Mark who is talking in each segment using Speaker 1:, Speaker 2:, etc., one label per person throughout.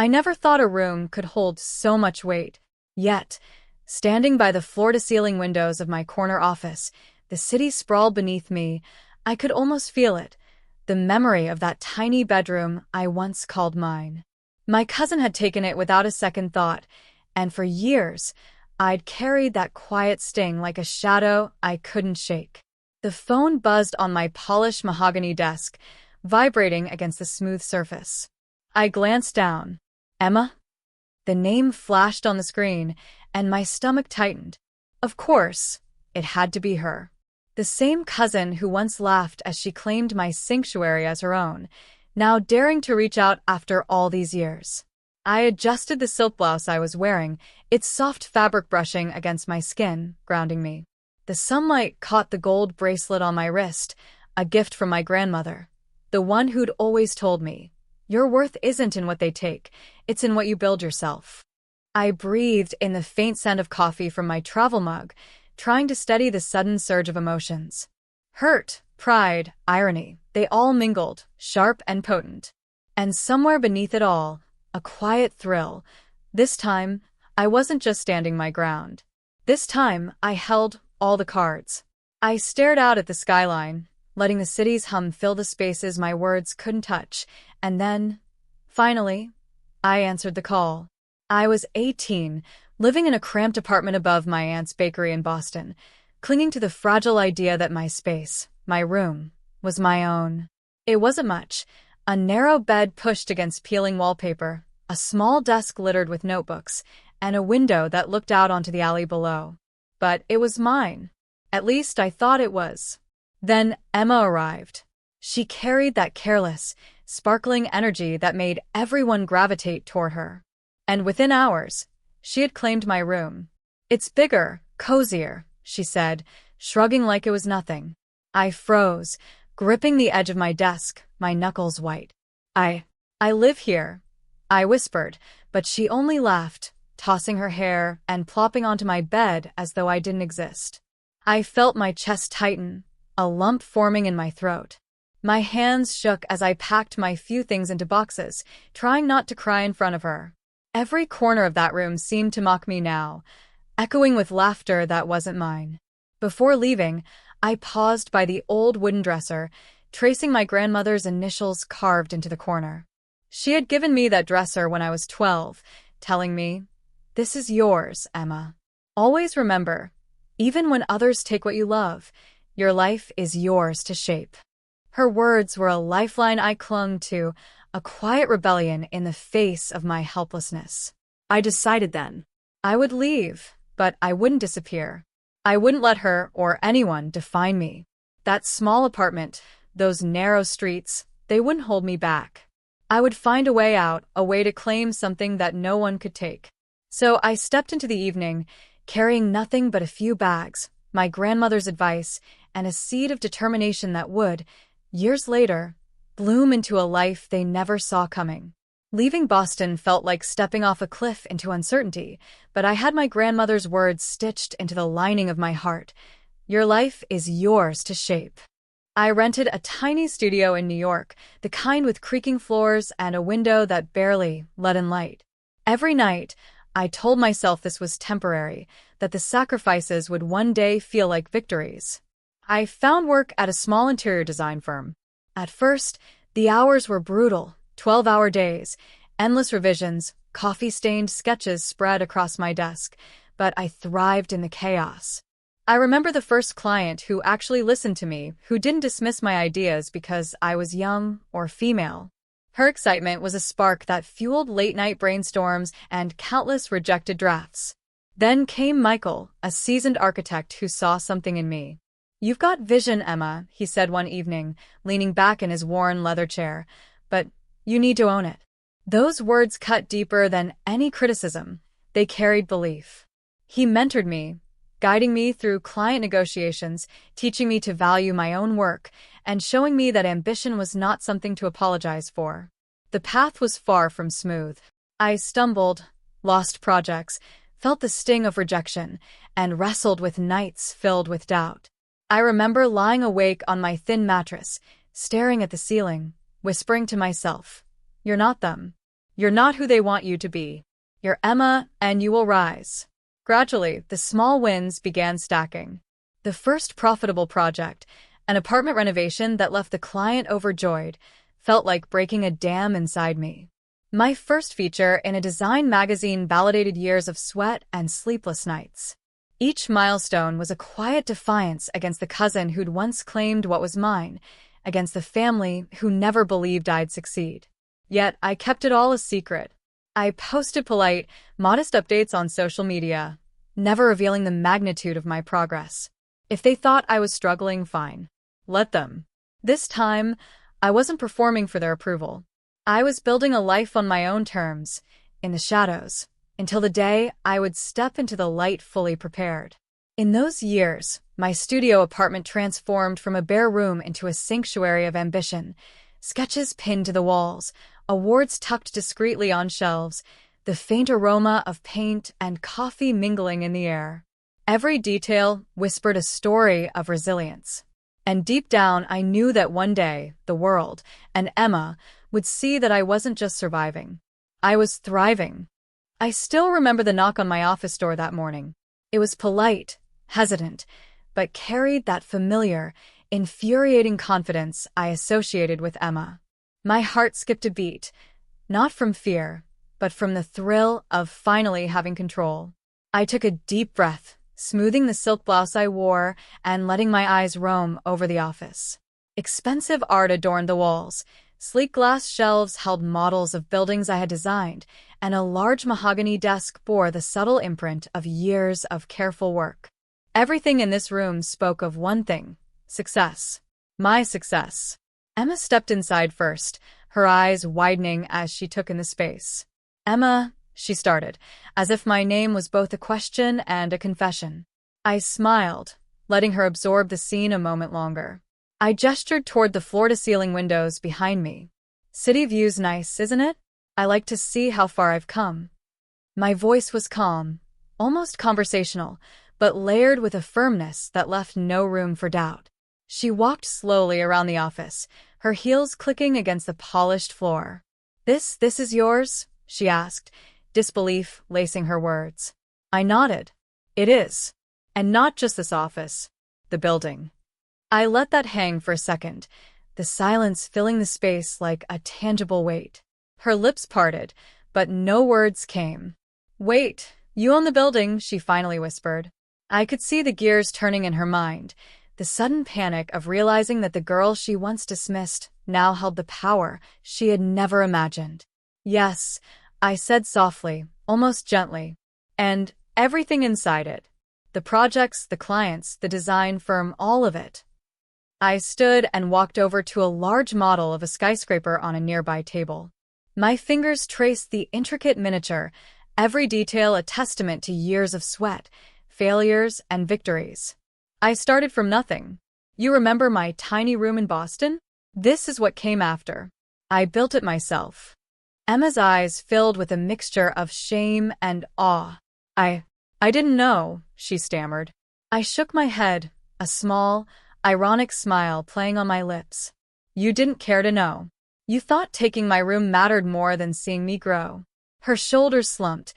Speaker 1: I never thought a room could hold so much weight. Yet, standing by the floor-to-ceiling windows of my corner office, the city sprawled beneath me. I could almost feel it, the memory of that tiny bedroom I once called mine. My cousin had taken it without a second thought, and for years, I'd carried that quiet sting like a shadow I couldn't shake. The phone buzzed on my polished mahogany desk, vibrating against the smooth surface. I glanced down. Emma? The name flashed on the screen, and my stomach tightened. Of course, it had to be her. The same cousin who once laughed as she claimed my sanctuary as her own, now daring to reach out after all these years. I adjusted the silk blouse I was wearing, its soft fabric brushing against my skin, grounding me. The sunlight caught the gold bracelet on my wrist, a gift from my grandmother, the one who'd always told me, "Your worth isn't in what they take, it's in what you build yourself." I breathed in the faint scent of coffee from my travel mug, trying to steady the sudden surge of emotions. Hurt, pride, irony, they all mingled, sharp and potent. And somewhere beneath it all, a quiet thrill. This time, I wasn't just standing my ground. This time, I held all the cards. I stared out at the skyline, letting the city's hum fill the spaces my words couldn't touch, and then, finally, I answered the call. I was 18, living in a cramped apartment above my aunt's bakery in Boston, clinging to the fragile idea that my space, my room, was my own. It wasn't much. A narrow bed pushed against peeling wallpaper, a small desk littered with notebooks, and a window that looked out onto the alley below. But it was mine. At least I thought it was. Then Emma arrived. She carried that careless, sparkling energy that made everyone gravitate toward her. And within hours, she had claimed my room. "It's bigger, cozier," she said, shrugging like it was nothing. I froze, gripping the edge of my desk, my knuckles white. I live here," I whispered, but she only laughed, tossing her hair and plopping onto my bed as though I didn't exist. I felt my chest tighten, a lump forming in my throat. My hands shook as I packed my few things into boxes, trying not to cry in front of her. Every corner of that room seemed to mock me now, echoing with laughter that wasn't mine. Before leaving, I paused by the old wooden dresser, tracing my grandmother's initials carved into the corner. She had given me that dresser when I was 12, telling me, "This is yours, Emma. Always remember, even when others take what you love, your life is yours to shape." Her words were a lifeline I clung to, a quiet rebellion in the face of my helplessness. I decided then. I would leave, but I wouldn't disappear. I wouldn't let her or anyone define me. That small apartment, those narrow streets, they wouldn't hold me back. I would find a way out, a way to claim something that no one could take. So I stepped into the evening, carrying nothing but a few bags, my grandmother's advice, and a seed of determination that would, years later, bloom into a life they never saw coming. Leaving Boston felt like stepping off a cliff into uncertainty, but I had my grandmother's words stitched into the lining of my heart. Your life is yours to shape. I rented a tiny studio in New York, the kind with creaking floors and a window that barely let in light. Every night, I told myself this was temporary, that the sacrifices would one day feel like victories. I found work at a small interior design firm. At first, the hours were brutal, 12-hour days, endless revisions, coffee-stained sketches spread across my desk, but I thrived in the chaos. I remember the first client who actually listened to me, who didn't dismiss my ideas because I was young or female. Her excitement was a spark that fueled late-night brainstorms and countless rejected drafts. Then came Michael, a seasoned architect who saw something in me. "You've got vision, Emma," he said one evening, leaning back in his worn leather chair, "but you need to own it." Those words cut deeper than any criticism. They carried belief. He mentored me, guiding me through client negotiations, teaching me to value my own work, and showing me that ambition was not something to apologize for. The path was far from smooth. I stumbled, lost projects, felt the sting of rejection, and wrestled with nights filled with doubt. I remember lying awake on my thin mattress, staring at the ceiling, whispering to myself, "You're not them. You're not who they want you to be. You're Emma, and you will rise. Gradually, the small wins began stacking. The first profitable project, an apartment renovation that left the client overjoyed, felt like breaking a dam inside me. My first feature in a design magazine validated years of sweat and sleepless nights. Each milestone was a quiet defiance against the cousin who'd once claimed what was mine, against the family who never believed I'd succeed. Yet I kept it all a secret. I posted polite, modest updates on social media, never revealing the magnitude of my progress. If they thought I was struggling, fine. Let them. This time, I wasn't performing for their approval. I was building a life on my own terms, in the shadows, until the day I would step into the light fully prepared. In those years, my studio apartment transformed from a bare room into a sanctuary of ambition. Sketches pinned to the walls, awards tucked discreetly on shelves, the faint aroma of paint and coffee mingling in the air. Every detail whispered a story of resilience. And deep down, I knew that one day, the world, and Emma, would see that I wasn't just surviving. I was thriving. I still remember the knock on my office door that morning. It was polite, hesitant, but carried that familiar, infuriating confidence I associated with Emma. My heart skipped a beat, not from fear, but from the thrill of finally having control. I took a deep breath, smoothing the silk blouse I wore and letting my eyes roam over the office. Expensive art adorned the walls. Sleek glass shelves held models of buildings I had designed, and a large mahogany desk bore the subtle imprint of years of careful work. Everything in this room spoke of one thing: success. My success. Emma stepped inside first, her eyes widening as she took in the space. "Emma," she started, as if my name was both a question and a confession. I smiled, letting her absorb the scene a moment longer. I gestured toward the floor-to-ceiling windows behind me. "City view's nice, isn't it? I like to see how far I've come." My voice was calm, almost conversational, but layered with a firmness that left no room for doubt. She walked slowly around the office, her heels clicking against the polished floor. This is yours?" she asked, disbelief lacing her words. I nodded. "It is. And not just this office. The building." I let that hang for a second, the silence filling the space like a tangible weight. Her lips parted, but no words came. "Wait, you own the building," she finally whispered. I could see the gears turning in her mind, the sudden panic of realizing that the girl she once dismissed now held the power she had never imagined. "Yes," I said softly, almost gently. "And everything inside it. The projects, the clients, the design firm, all of it." I stood and walked over to a large model of a skyscraper on a nearby table. My fingers traced the intricate miniature, every detail a testament to years of sweat, failures, and victories. I started from nothing. You remember my tiny room in Boston? This is what came after. I built it myself. Emma's eyes filled with a mixture of shame and awe. I didn't know," she stammered. I shook my head, a small, ironic smile playing on my lips. "You didn't care to know. You thought taking my room mattered more than seeing me grow." Her shoulders slumped,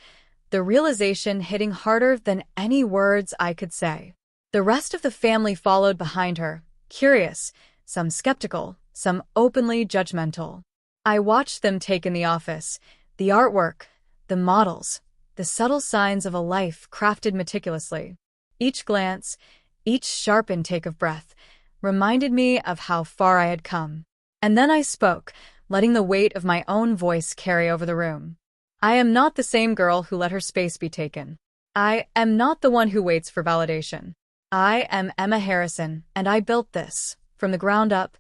Speaker 1: the realization hitting harder than any words I could say. The rest of the family followed behind her, curious, some skeptical, some openly judgmental. I watched them take in the office, the artwork, the models, the subtle signs of a life crafted meticulously. Each glance, each sharp intake of breath, reminded me of how far I had come. And then I spoke, letting the weight of my own voice carry over the room. I am not the same girl who let her space be taken. I am not the one who waits for validation. I am Emma Harrison, and I built this, from the ground up,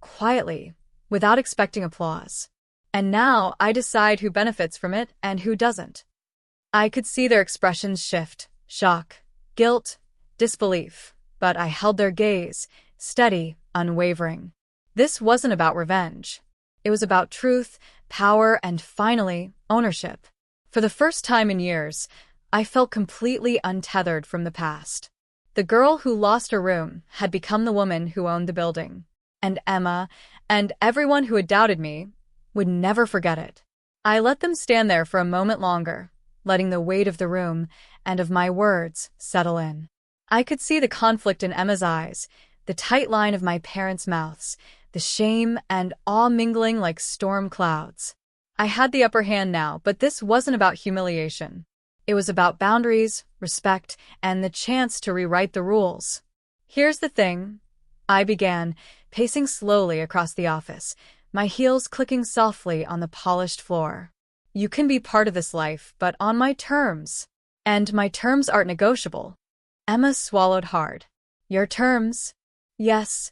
Speaker 1: quietly, without expecting applause. And now I decide who benefits from it and who doesn't. I could see their expressions shift, shock, guilt, disbelief, but I held their gaze, steady, unwavering. This wasn't about revenge. It was about truth, power, and finally, ownership. For the first time in years, I felt completely untethered from the past. The girl who lost her room had become the woman who owned the building. And Emma, and everyone who had doubted me, would never forget it. I let them stand there for a moment longer, letting the weight of the room and of my words settle in. I could see the conflict in Emma's eyes, the tight line of my parents' mouths, the shame and awe mingling like storm clouds. I had the upper hand now, but this wasn't about humiliation. It was about boundaries, respect, and the chance to rewrite the rules. Here's the thing, I began, pacing slowly across the office, my heels clicking softly on the polished floor. You can be part of this life, but on my terms. And my terms aren't negotiable. Emma swallowed hard. Your terms? Yes,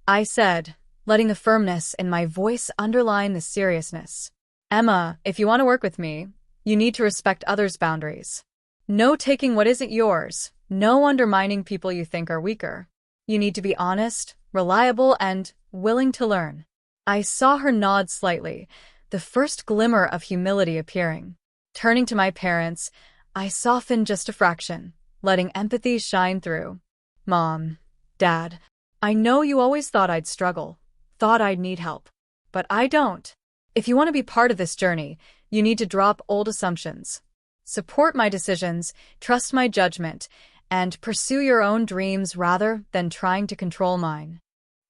Speaker 1: I said, letting the firmness in my voice underline the seriousness. Emma, if you want to work with me, you need to respect others' boundaries. No taking what isn't yours, no undermining people you think are weaker. You need to be honest, reliable, and willing to learn. I saw her nod slightly, the first glimmer of humility appearing. Turning to my parents, I softened just a fraction, letting empathy shine through. Mom, Dad, I know you always thought I'd struggle, thought I'd need help. But I don't. If you want to be part of this journey, you need to drop old assumptions. Support my decisions, trust my judgment, and pursue your own dreams rather than trying to control mine.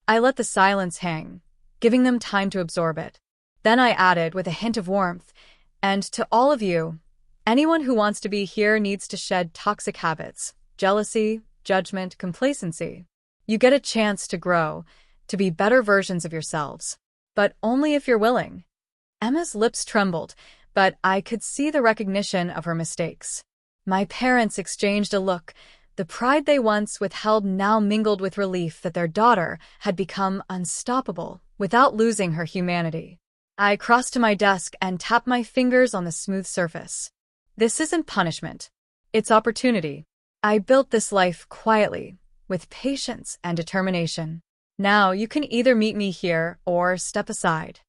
Speaker 1: I let the silence hang, giving them time to absorb it. Then I added with a hint of warmth, and to all of you, anyone who wants to be here needs to shed toxic habits, jealousy, judgment, complacency. You get a chance to grow, to be better versions of yourselves. But only if you're willing. Emma's lips trembled, but I could see the recognition of her mistakes. My parents exchanged a look. The pride they once withheld now mingled with relief that their daughter had become unstoppable without losing her humanity. I crossed to my desk and tapped my fingers on the smooth surface. This isn't punishment. It's opportunity. I built this life quietly, with patience and determination. Now you can either meet me here or step aside.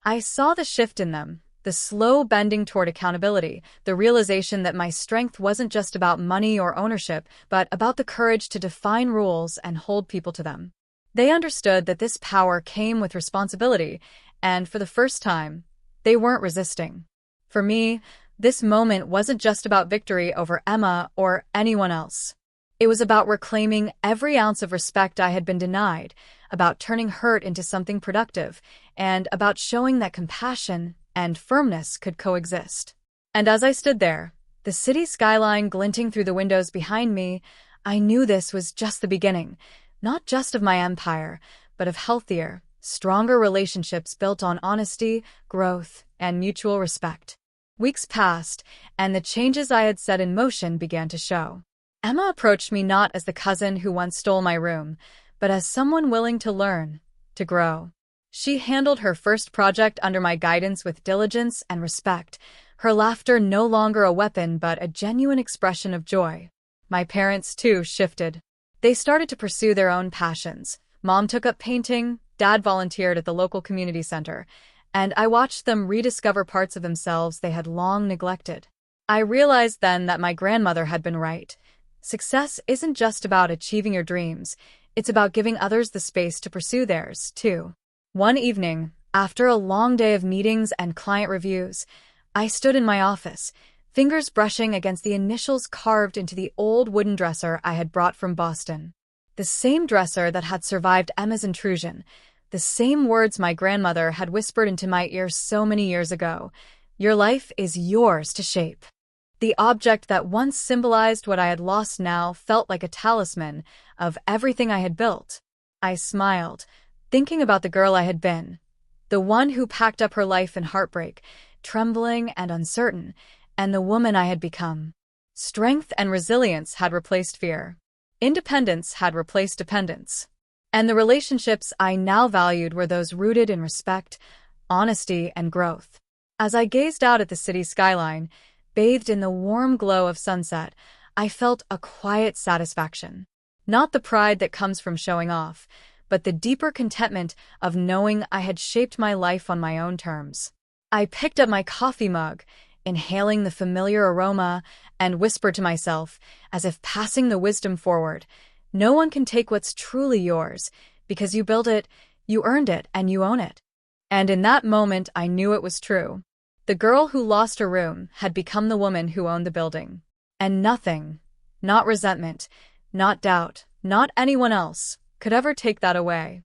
Speaker 1: I saw the shift in them, the slow bending toward accountability, the realization that my strength wasn't just about money or ownership, but about the courage to define rules and hold people to them. They understood that this power came with responsibility, and for the first time, they weren't resisting. For me, this moment wasn't just about victory over Emma or anyone else. It was about reclaiming every ounce of respect I had been denied, about turning hurt into something productive, and about showing that compassion and firmness could coexist. And as I stood there, the city skyline glinting through the windows behind me, I knew this was just the beginning, not just of my empire, but of healthier, stronger relationships built on honesty, growth, and mutual respect. Weeks passed, and the changes I had set in motion began to show. Emma approached me not as the cousin who once stole my room, but as someone willing to learn, to grow. She handled her first project under my guidance with diligence and respect, her laughter no longer a weapon but a genuine expression of joy. My parents, too, shifted. They started to pursue their own passions. Mom took up painting, Dad volunteered at the local community center, and I watched them rediscover parts of themselves they had long neglected. I realized then that my grandmother had been right. Success isn't just about achieving your dreams, it's about giving others the space to pursue theirs, too. One evening, after a long day of meetings and client reviews, I stood in my office, fingers brushing against the initials carved into the old wooden dresser I had brought from Boston. The same dresser that had survived Emma's intrusion, the same words my grandmother had whispered into my ear so many years ago. Your life is yours to shape. The object that once symbolized what I had lost now felt like a talisman of everything I had built. I smiled, thinking about the girl I had been, the one who packed up her life in heartbreak, trembling and uncertain, and the woman I had become. Strength and resilience had replaced fear. Independence had replaced dependence. And the relationships I now valued were those rooted in respect, honesty, and growth. As I gazed out at the city skyline, bathed in the warm glow of sunset, I felt a quiet satisfaction. Not the pride that comes from showing off, but the deeper contentment of knowing I had shaped my life on my own terms. I picked up my coffee mug, inhaling the familiar aroma, and whispered to myself, as if passing the wisdom forward, no one can take what's truly yours, because you built it, you earned it, and you own it. And in that moment I knew it was true. The girl who lost her room had become the woman who owned the building. And nothing, not resentment, not doubt, not anyone else, could ever take that away.